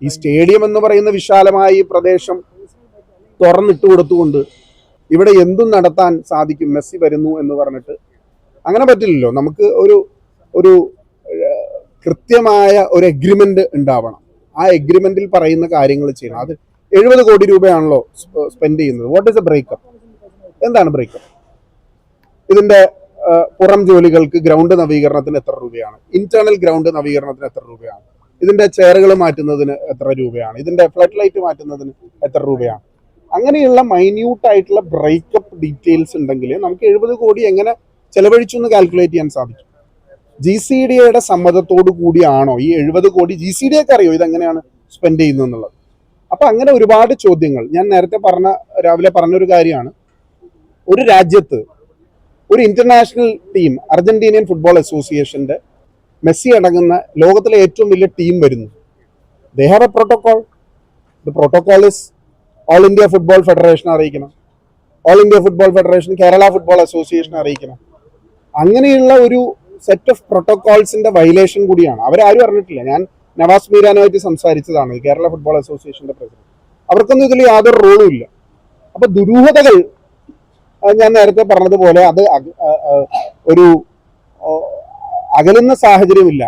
ഈ സ്റ്റേഡിയം എന്ന് പറയുന്ന വിശാലമായ ഈ പ്രദേശം തുറന്നിട്ട് കൊടുത്തുകൊണ്ട് ഇവിടെ എന്തും നടത്താൻ സാധിക്കും, മെസ്സി വരുന്നു എന്ന് പറഞ്ഞിട്ട് അങ്ങനെ പറ്റില്ലല്ലോ. നമുക്ക് ഒരു ഒരു കൃത്യമായ ഒരു എഗ്രിമെന്റ് ഉണ്ടാവണം. ആ എഗ്രിമെന്റിൽ പറയുന്ന കാര്യങ്ങൾ ചെയ്യണം. അത് 70 കോടി രൂപയാണല്ലോ സ്പെൻഡ് ചെയ്യുന്നത്. What is A breakup? എന്താണ് ബ്രേക്കപ്പ്? ഇതിന്റെ പുറം ജോലികൾക്ക് ഗ്രൗണ്ട് നവീകരണത്തിന് എത്ര രൂപയാണ്? ഇന്റേണൽ ഗ്രൗണ്ട് നവീകരണത്തിന് എത്ര രൂപയാണ്? ഇതിന്റെ ചെയറുകൾ മാറ്റുന്നതിന് എത്ര രൂപയാണ്? ഇതിന്റെ ഫ്ലഡ് ലൈറ്റ് മാറ്റുന്നതിന് എത്ര രൂപയാണ്? അങ്ങനെയുള്ള മൈന്യൂട്ട് ആയിട്ടുള്ള ബ്രേക്കപ്പ് ഡീറ്റെയിൽസ് ഉണ്ടെങ്കിൽ നമുക്ക് 70 കോടി എങ്ങനെ ചെലവഴിച്ചു എന്ന് കാൽക്കുലേറ്റ് ചെയ്യാൻ സാധിക്കും. GCDAയുടെ സമ്മതത്തോടു കൂടിയാണോ ഈ 70 കോടി? GCDA അറിയോ ഇതെങ്ങനെയാണ് സ്പെൻഡ് ചെയ്യുന്നത് എന്നുള്ളത്? അപ്പൊ അങ്ങനെ ഒരുപാട് ചോദ്യങ്ങൾ. ഞാൻ നേരത്തെ രാവിലെ പറഞ്ഞൊരു കാര്യമാണ്, ഒരു രാജ്യത്ത് ഒരു ഇന്റർനാഷണൽ ടീം, അർജന്റീനിയൻ ഫുട്ബോൾ അസോസിയേഷന്റെ മെസ്സി അടങ്ങുന്ന ലോകത്തിലെ ഏറ്റവും വലിയ ടീം വരുന്നു. They have a protocol. The protocol is all India football federation അറിയിക്കണം, all India football federation Kerala football association അറിയിക്കണം. അങ്ങനെയുള്ള ഒരു സെറ്റ് ഓഫ് പ്രോട്ടോകോൾസിന്റെ വയലേഷൻ കൂടിയാണ്. അവരാരും അറിഞ്ഞിട്ടില്ല. ഞാൻ നവാസ് മീരാനുമായിട്ട് സംസാരിച്ചതാണ്, കേരള ഫുട്ബോൾ അസോസിയേഷന്റെ പ്രസിഡന്റ്. അവർക്കൊന്നും ഇതിൽ യാതൊരു റോളും ഇല്ല. അപ്പൊ ദുരൂഹതകൾ ഞാൻ നേരത്തെ പറഞ്ഞതുപോലെ അത് ഒരു അകലുന്ന സാഹചര്യമില്ല.